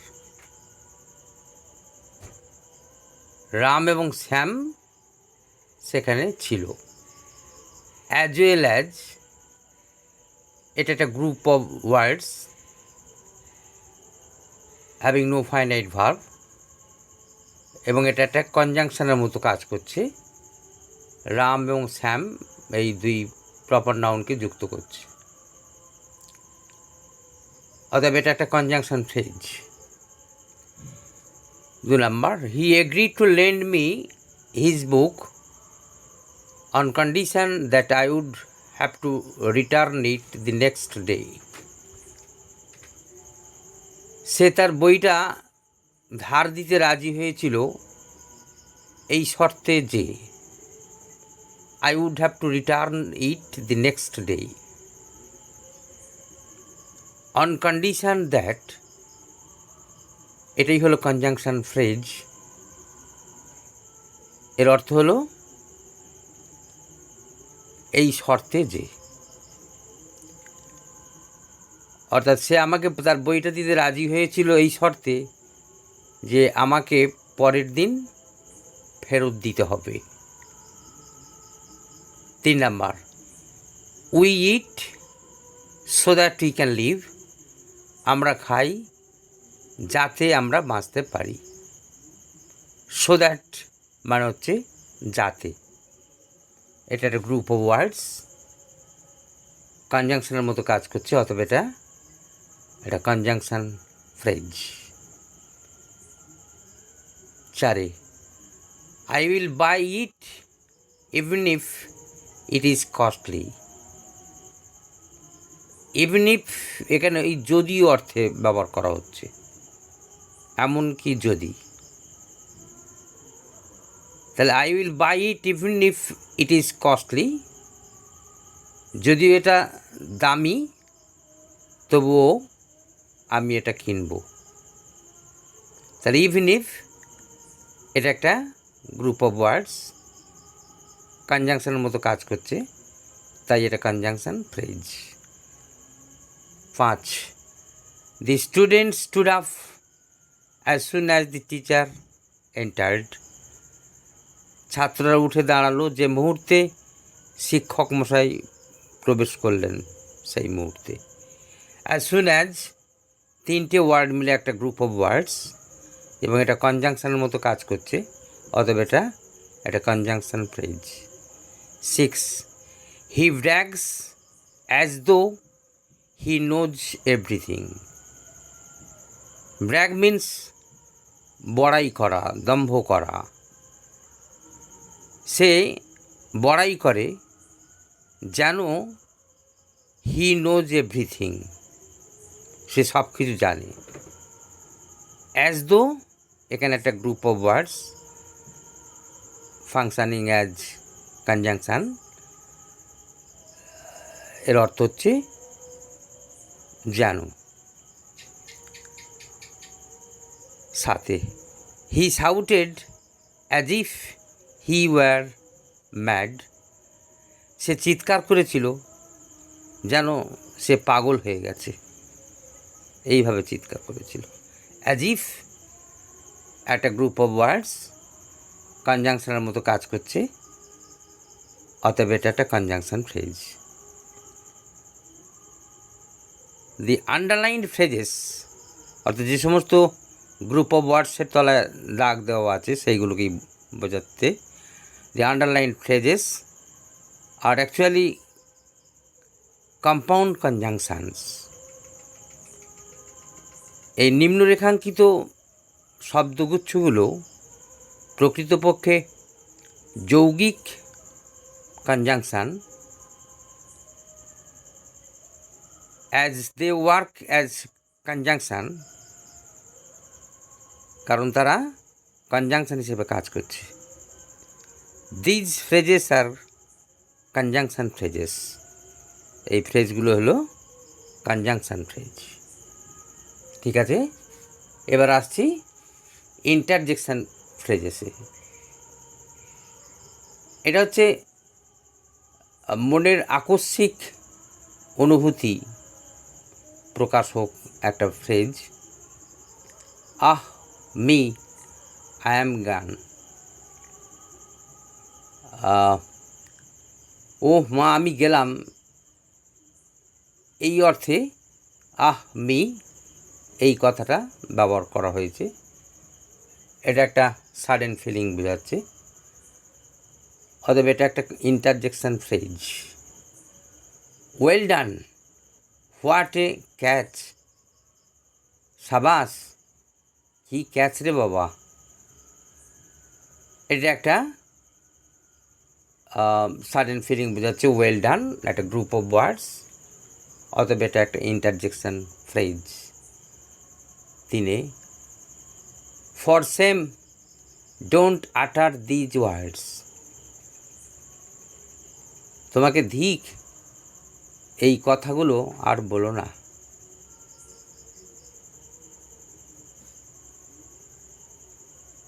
Ram এবং শ্যাম সেখানে ছিল। as well as এটা একটা group of words having no finite verb, এবং এটা একটা কনজাংশনের মতো কাজ করছে। রাম এবং শ্যাম এই দুই প্রপার নাউনকে যুক্ত করছে, অতএব এটা একটা conjunction phrase. 2 number, he agreed to lend me his book on condition that I would have to return it the next day. সে তার বইটা ধার দিতে রাজি হয়েছিল এই শর্তে যে I would have to return it the next day. On condition that, এটাই হলো কনজাংশন ফ্রেজ। এর অর্থ হলো এই শর্তে যে, অর্থাৎ সে আমাকে তার বইটা দিতে রাজি হয়েছিল এই শর্তে যে আমাকে পরের দিন ফেরত দিতে হবে। 3 নাম্বার, we eat so that we can live. আমরা খাই যাতে আমরা বাঁচতে পারি। সো দ্যাট মানে হচ্ছে যাতে, এটা একটা গ্রুপ অফ ওয়ার্ডস কনজাংশনের মতো কাজ করছে, অথবা এটা conjunction phrase. 4, I will buy it even if it is costly. Even if এখানে এই যদি অর্থে ব্যবহার করা হচ্ছে, এমনকি যদি। তাহলে I will buy it even if it is costly, যদিও এটা দামি তবুও আমি এটা কিনব। তাহলে ইভেন ইফ এটা একটা গ্রুপ অফ ওয়ার্ডস কনজাংশনের মতো কাজ করছে, তাই এটা conjunction phrase. 5, the student stood up as soon as the teacher entered. ছাত্ররা উঠে দাঁড়ালো যে মুহূর্তে শিক্ষক মশাই প্রবেশ করলেন সেই মুহূর্তে। অ্যাজ সুন অ্যাজ 3টে ওয়ার্ড মিলে একটা গ্রুপ অফ ওয়ার্ডস, এবং এটা কনজাংশনের মতো কাজ করছে, অতএব এটা conjunction phrase. 6, he brags as though he knows everything. Brag means বড়াই করা, দম্ভ করা। সে বড়াই করে যেন হি নোজ এভরিথিং, সে সব কিছু জানে। অ্যাজ দো এখানে একটা group of words functioning as conjunction, এর অর্থ হচ্ছে যেন। 7, হি শাউটেড অ্যাজ ইফ হি ওয়ার ম্যাড। সে চিৎকার করেছিল যেন সে পাগল হয়ে গেছে, এইভাবে চিৎকার করেছিল। অ্যাজ ইফ একটা গ্রুপ অফ ওয়ার্ডস কনজাংশনের মতো কাজ করছে, অতএব এটা একটা কনজাংশন ফ্রেজ। দি আন্ডারলাইন্ড ফ্রেজেস, অর্থাৎ যে সমস্ত গ্রুপ অফ ওয়ার্ডসের তলায় দাগ দেওয়া আছে, সেইগুলোকেই বোঝাতে। The underline phrases are actually compound conjunctions. এই নিম্নরেখাঙ্কিত শব্দগুচ্ছগুলো প্রকৃতপক্ষে যৌগিক conjunction, as they work as conjunction, কারণ তারা কনজাংশন হিসেবে কাজ করছে। These phrases are conjunction phrases, এই ফ্রেজগুলো হলো কনজাংশন ফ্রেজ। ঠিক আছে, এবার আসছি ইন্টারজেকশন ফ্রেজেসে। এটা হচ্ছে মনের আকস্মিক অনুভূতি প্রকাশক একটা phrase. Ah me, I am gone. Oh মা আমি গেলাম, এই অর্থে আহ মি এই কথাটা ব্যবহার করা হয়েছে। এটা একটা সাডেন ফিলিং বোঝাচ্ছে, অতএব এটা একটা interjection phrase. Well done, what a catch, সাবাস কি ক্যাচ রে বাবা। এটা একটা সাডেন ফিলিং বোঝাচ্ছে। ওয়েল ডান একটা গ্রুপ অফ ওয়ার্ডস, অতএব এটা একটা ইন্টারজেকশন ফ্রেজ। তিনে, ফর সেম ডোন্ট আটার দিজ ওয়ার্ডস, তোমাকে ধিক এই কথাগুলো আর বলো না।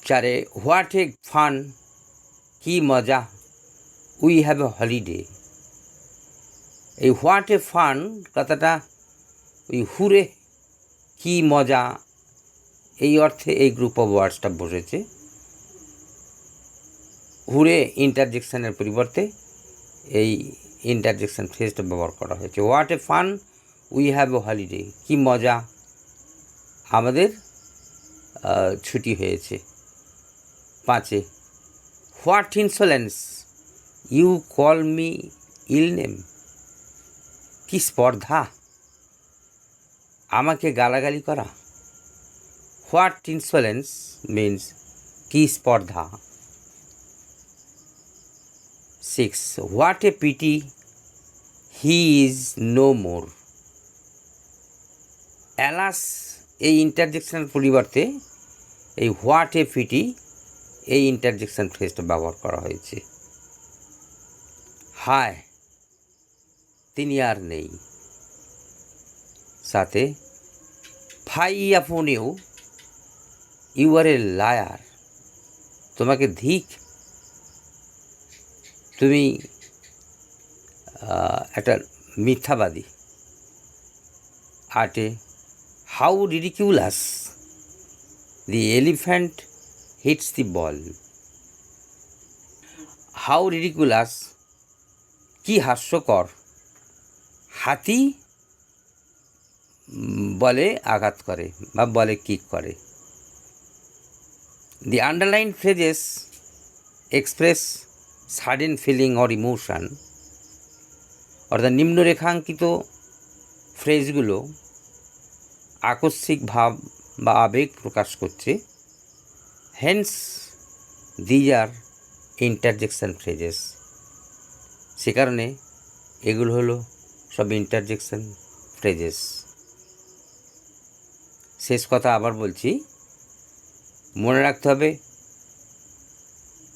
চারে, হোয়াট এ ফান, কি মজা, উই হ্যাভ এ হলিডে। এই হোয়াট এ ফান কথাটা ওই হুরে কি মজা এই অর্থে এই গ্রুপ অফ ওয়ার্ডসটা বসেছে। হুরে ইন্টারজেকশনের পরিবর্তে এই ইন্টারজেকশন ফ্রেজটা ব্যবহার করা হয়েছে। What a fun, we have a holiday, কি মজা আমাদের ছুটি হয়েছে। পাঁচে, what insolence, you call me ill name, কি স্পর্ধা আমাকে গালাগালি করা। হোয়াট ইনসোলেন্স মিন্স কি স্পর্ধা। Six, what a pity, he is no more. Alas এই ইন্টারজেকশনের পরিবর্তে এই হোয়াট এ পিটি এই ইন্টারজেকশন ফ্রেজটা ব্যবহার করা হয়েছে। হায় তিনি আর নেই। সাথে, fie upon you, you are a liar, তোমাকে ধিক তুমি একটা মিথ্যাবাদী। আটে, how ridiculous, the elephant hits the ball. How ridiculous কি হাস্যকর, হাতি বলে আঘাত করে বা বলে কিক করে। The underline phrases express sudden feeling or emotion, অর্থাৎ নিম্নরেখাঙ্কিত ফ্রেজগুলো আকস্মিক ভাব বা আবেগ প্রকাশ করছে। Hence these are interjection phrases, সে কারণে এগুলো হলো সব ইন্টারজেকশন ফ্রেজেস। শেষ কথা আবার বলছি, মনে রাখতে হবে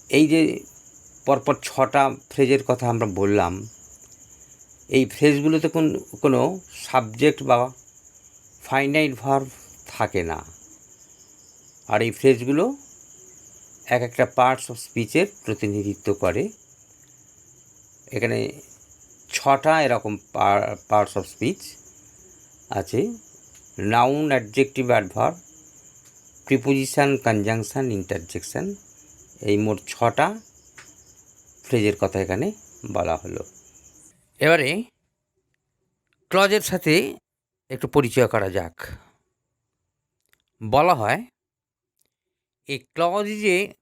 এই যে পরপর 6টা ফ্রেজের কথা আমরা বললাম, এই ফ্রেজগুলোতে কোনো সাবজেক্ট বা ফাইনাইট ভার্ব থাকে না। আর এই ফ্রেজগুলো এক একটা পার্টস অফ স্পিচের প্রতিনিধিত্ব করে। এখানে 6টা এরকম পার্টস অফ স্পিচ আছে: noun, adjective, adverb, preposition, conjunction, interjection. এই মোট 6টা ফ্রেজের কথা এখানে বলা হলো। এবারে ক্লজের সাথে একটু পরিচয় করা যাক। বলা হয় A clause is a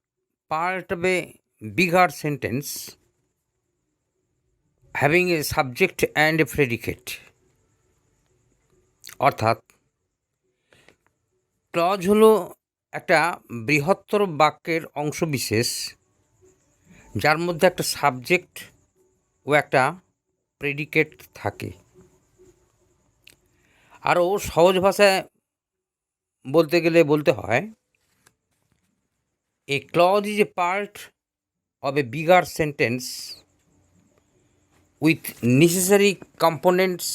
part of a bigger sentence having a subject and a predicate. অর্থাৎ ক্লজ হলো একটা বৃহত্তর বাক্যের অংশবিশেষ যার মধ্যে একটা সাবজেক্ট ও একটা প্রেডিকেট থাকে। আরও সহজ ভাষায় বলতে গেলে বলতে হয়, a clause is a part of a bigger sentence with necessary components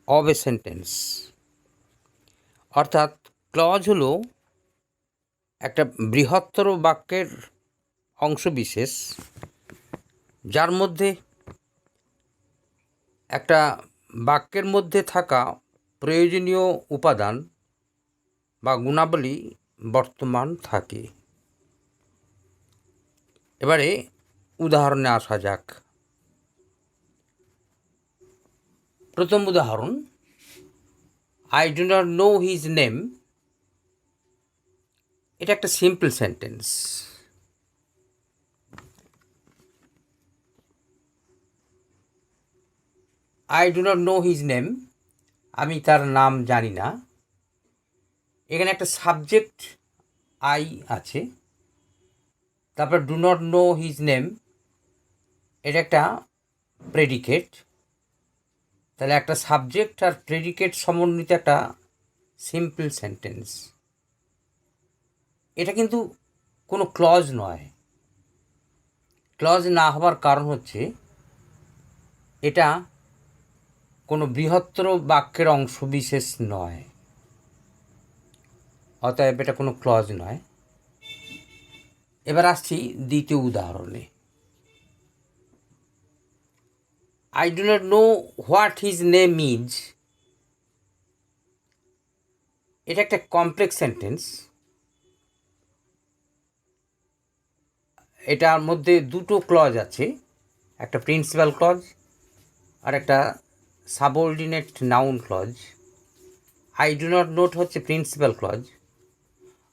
of a sentence. অর্থাৎ ক্লজ হলো একটা বৃহত্তর বাক্যের অংশবিশেষ যার মধ্যে একটা বাক্যের মধ্যে থাকা প্রয়োজনীয় উপাদান বা গুণাবলী বর্তমান থাকে। এবারে উদাহরণে আসা যাক। প্রথম উদাহরণ, I do not know his name. এটা একটা simple sentence. I do not know his name, আমি তার নাম জানি না। এখানে একটা সাবজেক্ট আই আছে, তারপর do not know his name, এটা একটা প্রেডিকেট। তাহলে একটা সাবজেক্ট আর প্রেডিকেট সমন্বিত একটা সিম্পল সেন্টেন্স। এটা কিন্তু কোনো ক্লজ নয়। ক্লজ না হওয়ার কারণ হচ্ছে এটা কোনো বৃহত্তর বাক্যের অংশবিশেষ নয়, অতএব এটা কোনো ক্লজ নয়। এবার আসছি দ্বিতীয় উদাহরণে। I do not know what his name is. এটা একটা কমপ্লেক্স সেন্টেন্স। এটার মধ্যে দুটো ক্লজ আছে, একটা প্রিন্সিপাল ক্লজ আর একটা subordinate noun clause. I do not know হচ্ছে প্রিন্সিপাল ক্লজ,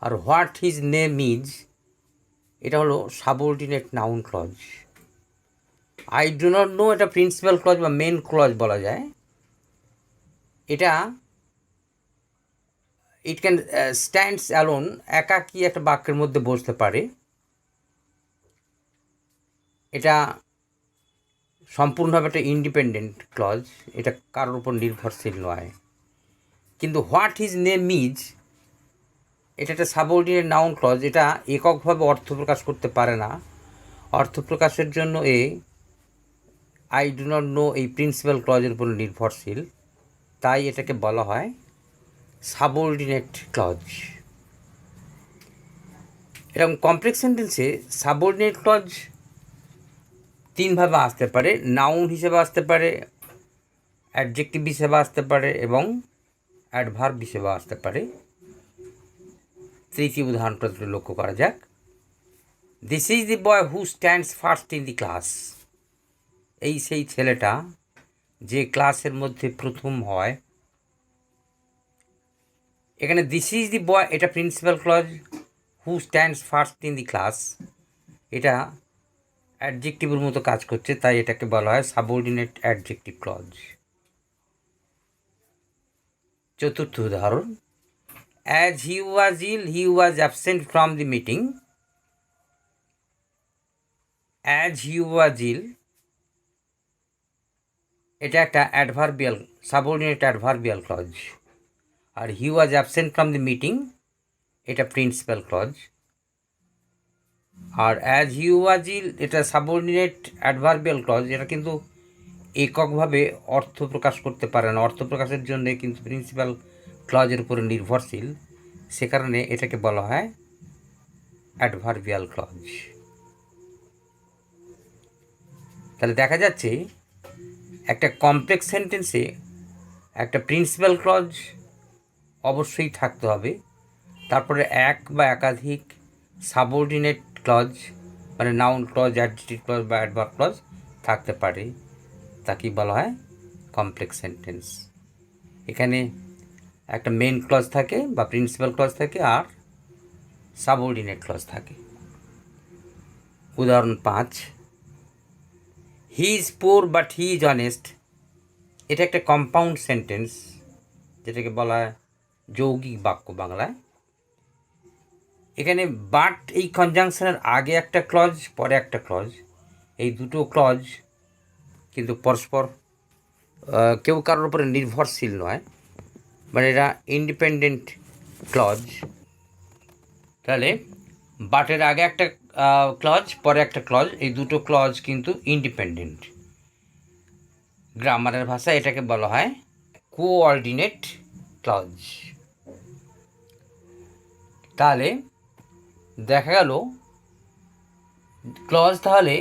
আর হোয়াট হিজ নেম ইজ এটা হলো subordinate noun clause. I do not know এটা প্রিন্সিপাল ক্লজ বা মেন ক্লজ বলা যায়। এটা ইট ক্যান স্ট্যান্ডস অ্যালোন, একাকী একটা বাক্যের মধ্যে বসতে পারে। এটা সম্পূর্ণভাবে একটা ইন্ডিপেন্ডেন্ট ক্লজ, এটা কারোর উপর নির্ভরশীল নয়। কিন্তু হোয়াট হিজ নেম ইজ এটা একটা সাবঅর্ডিনেট নাউন ক্লজ, এটা এককভাবে অর্থ প্রকাশ করতে পারে না। অর্থ প্রকাশের জন্য আই ডু নট নো এই প্রিন্সিপাল ক্লজের উপর নির্ভরশীল, তাই এটাকে বলা হয় সাবঅর্ডিনেট ক্লজ। এরকম কমপ্লেক্স সেন্টেন্সে সাবঅর্ডিনেট ক্লজ তিনভাবে আসতে পারে, নাউন হিসেবে আসতে পারে, অ্যাডজেক্টিভ হিসেবে আসতে পারে এবং অ্যাডভার্ব হিসেবে আসতে পারে। তৃতীয় উদাহরণটা লক্ষ্য করা যাক। This is the boy who stands first in the class. এই সেই ছেলেটা যে ক্লাসের মধ্যে প্রথম হয়। এখানে দিস ইজ দি বয় এটা principal clause, who stands first in the class এটা অ্যাডজেক্টিভের মতো কাজ করছে, তাই এটাকে বলা হয় সাবঅর্ডিনেট অ্যাডজেক্টিভ ক্লজ। চতুর্থ উদাহরণ, as he was ill he was absent from the meeting. As he was ill এটা একটা অ্যাডভার্বিয়াল, সাবঅর্ডিনেট অ্যাডভার্বিয়াল ক্লজ। আর he was absent from the meeting এটা প্রিন্সিপাল ক্লজ। আর অ্যাজ হি ওয়াজ ইল এটা subordinate adverbial clause, এটা কিন্তু এককভাবে অর্থ প্রকাশ করতে পারে না। অর্থ প্রকাশের জন্য কিন্তু প্রিন্সিপাল ক্লজের উপরে নির্ভরশীল, সে কারণে এটাকে বলা হয় অ্যাডভার্বিয়াল ক্লজ। তাহলে দেখা যাচ্ছে একটা কমপ্লেক্স সেন্টেন্সে একটা প্রিন্সিপাল ক্লজ অবশ্যই থাকতে হবে, তারপরে এক বা একাধিক সাবঅর্ডিনেট ক্লজ মানে নাউন ক্লজ, অ্যাডজেক্টিভ ক্লজ বা অ্যাডভার্ব ক্লজ থাকতে পারে, তাকেই বলা হয় কমপ্লেক্স সেন্টেন্স। এখানে একটা মেন ক্লজ থাকে বা প্রিন্সিপাল ক্লজ থাকে আর সাবঅর্ডিনেট ক্লজ থাকে। উদাহরণ 5, he is poor but he is honest. এটা একটা কম্পাউন্ড সেন্টেন্স, যেটাকে বলা হয় যৌগিক বাক্য বাংলায়। এখানে বাট এই কনজাংশনের আগে একটা ক্লজ, পরে একটা ক্লজ। এই দুটো ক্লজ কিন্তু পরস্পর কেউ কারোর উপরে নির্ভরশীল নয়, মানে এটা ইন্ডিপেন্ডেন্ট ক্লজ। তাহলে বাটের আগে একটা ক্লজ, পরে একটা ক্লজ, এই দুটো ক্লজ কিন্তু ইন্ডিপেন্ডেন্ট। গ্রামারের ভাষায় এটাকে বলা হয় কোঅর্ডিনেট ক্লজ। তাহলে দেখা গেল ক্লজ তাহলে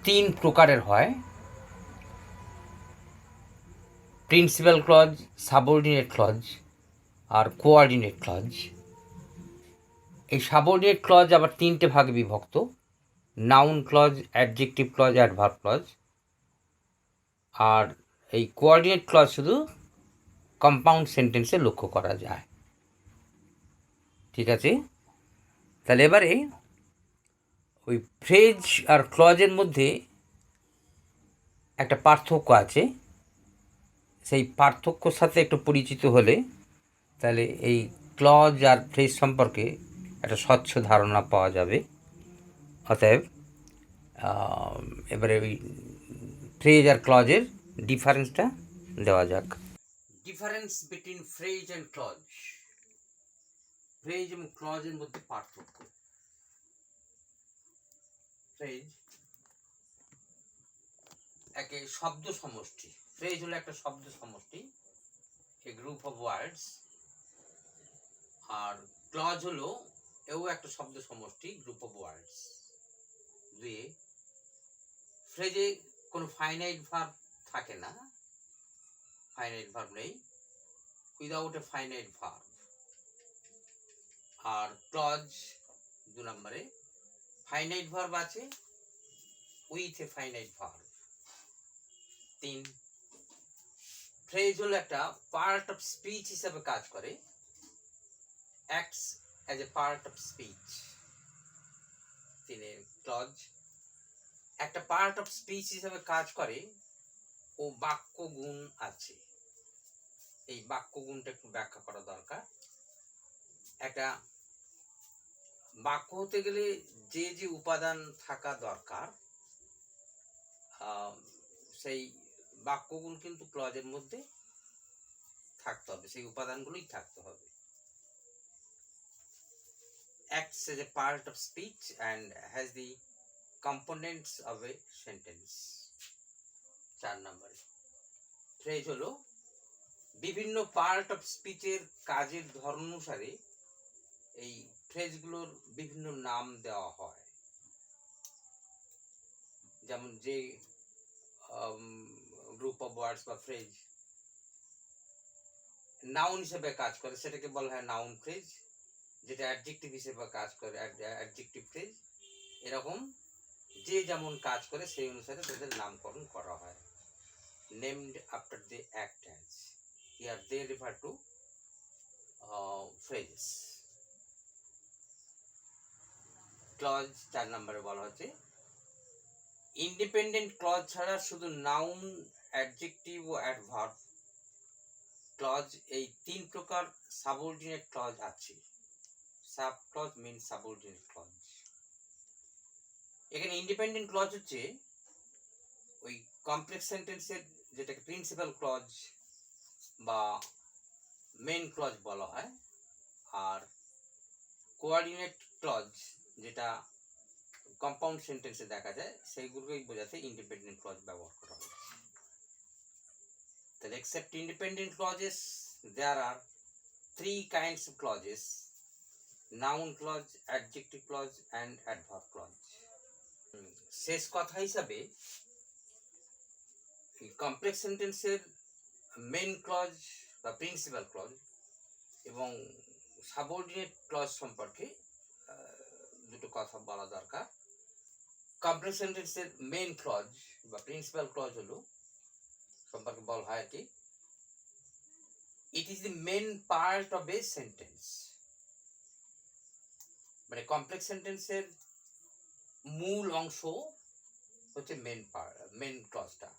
3 প্রকারের হয়: প্রিন্সিপাল ক্লজ, সাবঅর্ডিনেট ক্লজ আর কোঅর্ডিনেট ক্লজ। এই সাবঅর্ডিনেট ক্লজ আবার 3টে ভাগে বিভক্ত: noun clause, adjective clause, adverb clause. আর এই কোঅর্ডিনেট ক্লজ শুধু কম্পাউন্ড সেন্টেন্সে লক্ষ্য করা যায়। ঠিক আছে, তাহলে এবারে ওই ফ্রেজ আর ক্লজের মধ্যে একটা পার্থক্য আছে, সেই পার্থক্যর সাথে একটু পরিচিত হলে তাহলে এই ক্লজ আর ফ্রেজ সম্পর্কে একটা স্বচ্ছ ধারণা পাওয়া যাবে। অতএব এবারে ওই ফ্রেজ আর ক্লজের ডিফারেন্সটা দেওয়া যাক। Difference between phrase and clause. Phrase এবং ক্লজের মধ্যে পার্থক্য। ফ্রেজ একে শব্দ সমষ্টি। ফ্রেজ হলো একটা শব্দ সমষ্টি, এ গ্রুপ অফ ওয়ার্ডস। আর ক্লজ হলো এও একটা শব্দ সমষ্টি, গ্রুপ অফ ওয়ার্ডস। দুয়ে ফ্রেজে কোনো ফাইনাইট ভার্ব থাকে না, ফাইনাইট ভার্ব নেই, উইদাউট এ ফাইনাইট ভার্ব। আর ক্লজ 2 নম্বরে ফাইনাইট ভার্ব আছে, with a finite verb. 3, phrase হলো একটা পার্ট অফ স্পিচ হিসাবে কাজ করে, acts as a part of speech. 3 clause একটা পার্ট অফ স্পিচ হিসাবে কাজ করে ও বাক্য গুণ আছে। এই বাক্য গুণটা একটু ব্যাখ্যা করা দরকার। একটা বাক্য হতে গেলে যে যে উপাদান থাকা দরকার, সেই বাক্যগুণ কিন্তু ক্লজের মধ্যে থাকতে হবে, সেই উপাদানগুলোই থাকতে হবে। Acts as a part of speech and has the components of a sentence. 4 নম্বরে ফ্রেজ হলো বিভিন্ন পার্ট অফ স্পিচের কাজের ধরন অনুসারে এই ফ্রেজগুলোর বিভিন্ন নাম দেওয়া হয়। যেমন যে গ্রুপ অফ ওয়ার্ডস বা ফ্রেজ নাউন হিসেবে কাজ করে সেটাকে বলা হয় নাউন ফ্রেজ, যেটা অ্যাডজেক্টিভ হিসেবে কাজ করে অ্যাডজেক্টিভ ফ্রেজ। এরকম যে যেমন কাজ করে সেই অনুসারে তাদের নামকরণ করা হয়, named after they act as. Here they refer to phrases. Clause 4 নম্বরে বলা হচ্ছে ইন্ডিপেন্ডেন্ট ক্লজ ছাড়া শুধু নাউন, অ্যাডজেক্টিভ ও অ্যাডভার্ব ক্লজ, এই 3 প্রকার সাবঅর্ডিনেট ক্লজ আছে। Sub clause means subordinate clause. এখানে ইন্ডিপেন্ডেন্ট ক্লজ হচ্ছে ওই কমপ্লেক্স সেন্টেন্সের, যেটাকে প্রিন্সিপাল ক্লজ বা মেইন ক্লজ বলা হয়। আর কোঅর্ডিনেট ক্লজ, যেটা কম্পাউন্ড সেন্টেন্সে দেখা যায়, সেইগুলোকেই বোঝাতে ইন্ডিপেন্ডেন্ট ক্লজ ব্যবহার করা হয়। তাহলে except independent clauses there are 3 kinds of clauses: noun clause, adjective clause and adverb clause. শেষ কথা হিসাবে কমপ্লেক্স সেন্টেন্সের মেইন ক্লজ বা প্রিন্সিপাল ক্লজ এবং সাবঅর্ডিনেট ক্লজ সম্পর্কে দুটো কথা বলা দরকার। কমপ্লেক্স সেন্টেন্সের মেইন ক্লজ বা প্রিন্সিপাল ক্লজ হলো সম্পর্কে বলা হয় কি, it is the main part of a sentence. মানে কমপ্লেক্স সেন্টেন্সের মূল অংশ হচ্ছে main ক্লজটা।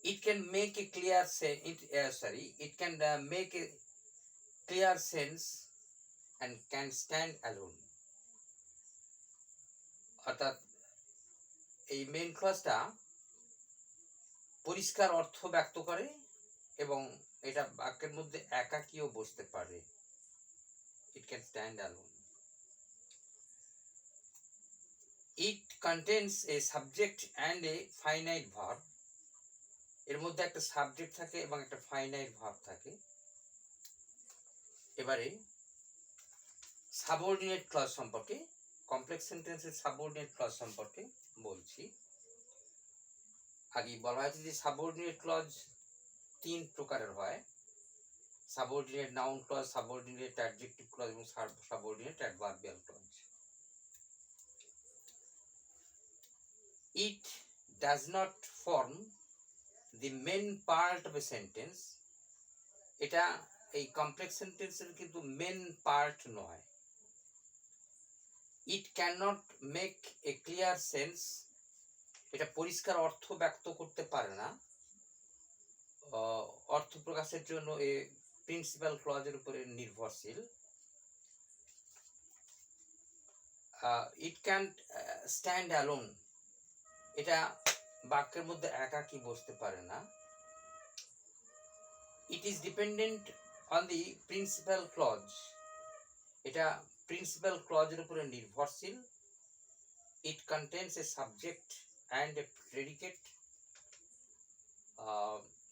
It can make a clear it can make a clear sense and can stand alone. অর্থাৎ এই মেন ক্লজটা পরিষ্কার অর্থ ব্যক্ত করে এবং এটা বাক্যের মধ্যে একাকীও বসতে পারে। It can stand alone. It contains a subject and a finite verb. এর মধ্যে একটা সাবজেক্ট থাকে এবং একটা ফাইনাইট ভার্ব থাকে। এবারে সাবঅর্ডিনেট ক্লজ সম্পর্কে, কমপ্লেক্স সেন্টেন্সের সাবঅর্ডিনেট ক্লজ সম্পর্কে বলছি। আগে বলা হয়েছে যে সাবঅর্ডিনেট ক্লজ 3 প্রকারের হয়: subordinate noun clause, subordinate adjective clause এবং subordinate adverbial clause. It does not form the main part of a sentence. এটা এই কমপ্লেক্স সেন্টেন্সের কিন্তু মেন পার্ট নয়। It cannot make a clear sense. এটা পরিষ্কার অর্থ ব্যক্ত করতে পারে না। অর্থ প্রকাশের জন্য এই প্রিন্সিপাল ক্লজের উপরে নির্ভরশীল। It can't stand alone. এটা বাক্যের মধ্যে একাকী বসতে পারে না। It is dependent on the principal clause. এটা প্রিন্সিপাল ক্লজের উপরে নির্ভরশীল। It contains a subject and a predicate.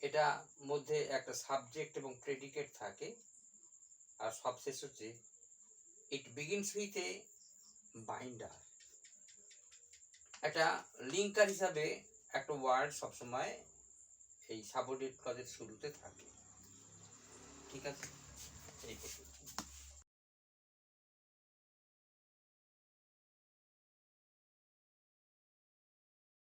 এটা মধ্যে একটা সাবজেক্ট এবং প্রেডিকেট থাকে। আর সবশেষ হচ্ছে it begins with a binder. একটা লিঙ্কার হিসাবে একটা ওয়ার্ড সবসময় এই সাবঅর্ডিনেট ক্লজের শুরুতে থাকে। ঠিক আছে।